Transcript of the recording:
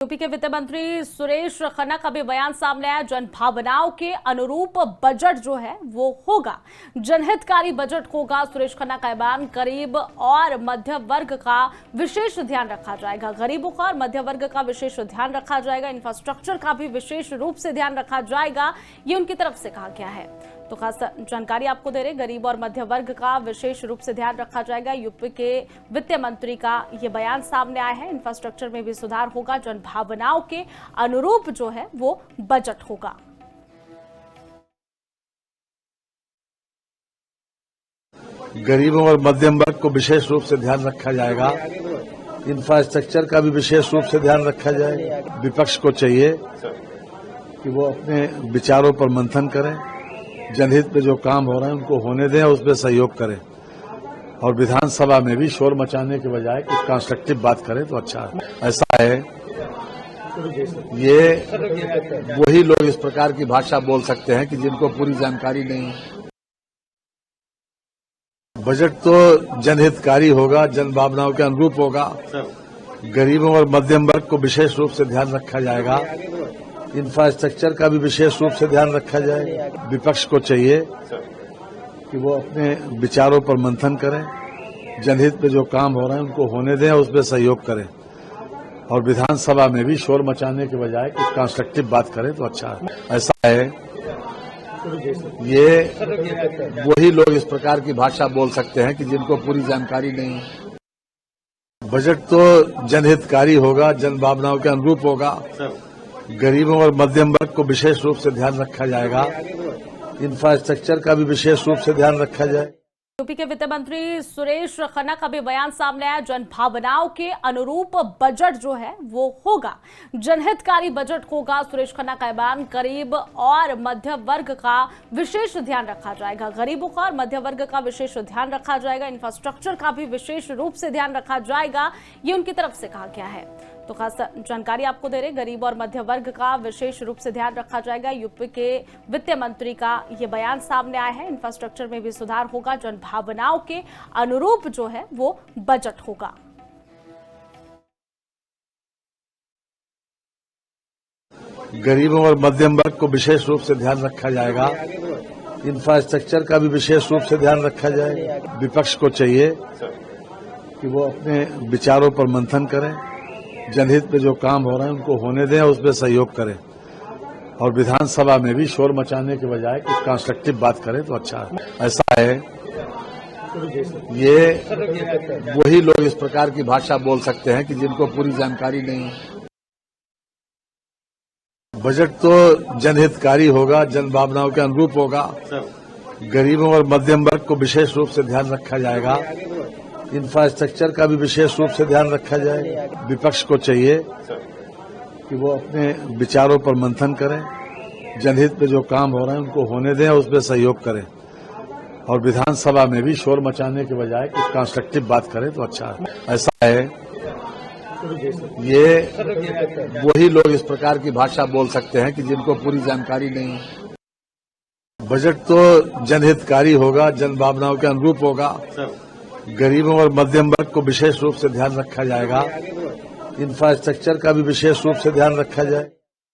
UP के वित्त मंत्री सुरेश खन्ना का भी बयान सामने आया। जनभावनाओं के अनुरूप बजट जो है वो होगा, जनहितकारी बजट होगा। सुरेश खन्ना का बयान। गरीब और मध्य वर्ग का विशेष ध्यान रखा जाएगा। गरीबों का और मध्य वर्ग का विशेष ध्यान रखा जाएगा। इंफ्रास्ट्रक्चर का भी विशेष रूप से ध्यान रखा जाएगा, ये उनकी तरफ से कहा गया है। तो खास जानकारी आपको दे रहे, गरीब और मध्य वर्ग का विशेष रूप से ध्यान रखा जाएगा। यूपी के वित्त मंत्री का ये बयान सामने आया है। इंफ्रास्ट्रक्चर में भी सुधार होगा, जनभावनाओं के अनुरूप जो है वो बजट होगा। गरीबों और मध्यम वर्ग को विशेष रूप से ध्यान रखा जाएगा। इंफ्रास्ट्रक्चर का भी विशेष रूप से ध्यान रखा जाएगा। विपक्ष को चाहिए कि वो अपने विचारों पर मंथन करें, जनहित में जो काम हो रहे हैं उनको होने दें, उसमें सहयोग करें और विधानसभा में भी शोर मचाने के बजाय कुछ कंस्ट्रक्टिव बात करें तो अच्छा है। ऐसा है, ये वही लोग इस प्रकार की भाषा बोल सकते हैं कि जिनको पूरी जानकारी नहीं है। बजट तो जनहितकारी होगा, जनभावनाओं के अनुरूप होगा। गरीबों और मध्यम वर्ग को विशेष रूप से ध्यान रखा जाएगा। इंफ्रास्ट्रक्चर का भी विशेष रूप से ध्यान रखा जाएगा। विपक्ष को चाहिए कि वो अपने विचारों पर मंथन करें, जनहित में जो काम हो रहे हैं उनको होने दें, उसमें सहयोग करें और विधानसभा में भी शोर मचाने के बजाय कुछ कंस्ट्रक्टिव बात करें तो अच्छा है। ऐसा है, ये वही लोग इस प्रकार की भाषा बोल सकते हैं कि जिनको पूरी जानकारी नहीं है। बजट तो जनहितकारी होगा, जनभावनाओं के अनुरूप होगा। गरीबों और मध्यम वर्ग को विशेष रूप से ध्यान रखा जाएगा। इंफ्रास्ट्रक्चर का भी विशेष रूप से ध्यान रखा जाए। यूपी के वित्त मंत्री सुरेश खन्ना का भी बयान सामने आया। जनभावनाओं के अनुरूप बजट जो है वो होगा, जनहितकारी बजट होगा। सुरेश खन्ना का बयान। गरीब और मध्य वर्ग का विशेष ध्यान रखा जाएगा। गरीबों का और मध्य वर्ग का विशेष ध्यान रखा जाएगा। इंफ्रास्ट्रक्चर का भी विशेष रूप से ध्यान रखा जाएगा, ये उनकी तरफ से कहा गया है। तो खास जानकारी आपको दे रहे, गरीब और मध्य वर्ग का विशेष रूप से ध्यान रखा जाएगा। यूपी के वित्त मंत्री का ये बयान सामने आया है। इंफ्रास्ट्रक्चर में भी सुधार होगा, जनभावनाओं के अनुरूप जो है वो बजट होगा। गरीबों और मध्यम वर्ग को विशेष रूप से ध्यान रखा जाएगा। इंफ्रास्ट्रक्चर का भी विशेष रूप से ध्यान रखा जाएगा। विपक्ष को चाहिए कि वो अपने विचारों पर मंथन करें, जनहित में जो काम हो रहे हैं उनको होने दें, उसमें सहयोग करें और विधानसभा में भी शोर मचाने के बजाय कुछ कंस्ट्रक्टिव बात करें तो अच्छा है। ऐसा है, ये वही लोग इस प्रकार की भाषा बोल सकते हैं कि जिनको पूरी जानकारी नहीं है। बजट तो जनहितकारी होगा, जनभावनाओं के अनुरूप होगा। गरीबों और मध्यम वर्ग को विशेष रूप से ध्यान रखा जाएगा। इंफ्रास्ट्रक्चर का भी विशेष रूप से ध्यान रखा जाए। विपक्ष को चाहिए कि वो अपने विचारों पर मंथन करें, जनहित में जो काम हो रहे हैं उनको होने दें, उसमें सहयोग करें और विधानसभा में भी शोर मचाने के बजाय कुछ कंस्ट्रक्टिव बात करें तो अच्छा है। ऐसा है, ये वही लोग इस प्रकार की भाषा बोल सकते हैं कि जिनको पूरी जानकारी नहीं है। बजट तो जनहितकारी होगा, जनभावनाओं के अनुरूप होगा। गरीबों और मध्यम वर्ग को विशेष रूप से ध्यान रखा जाएगा। इंफ्रास्ट्रक्चर का भी विशेष रूप से ध्यान रखा जाए।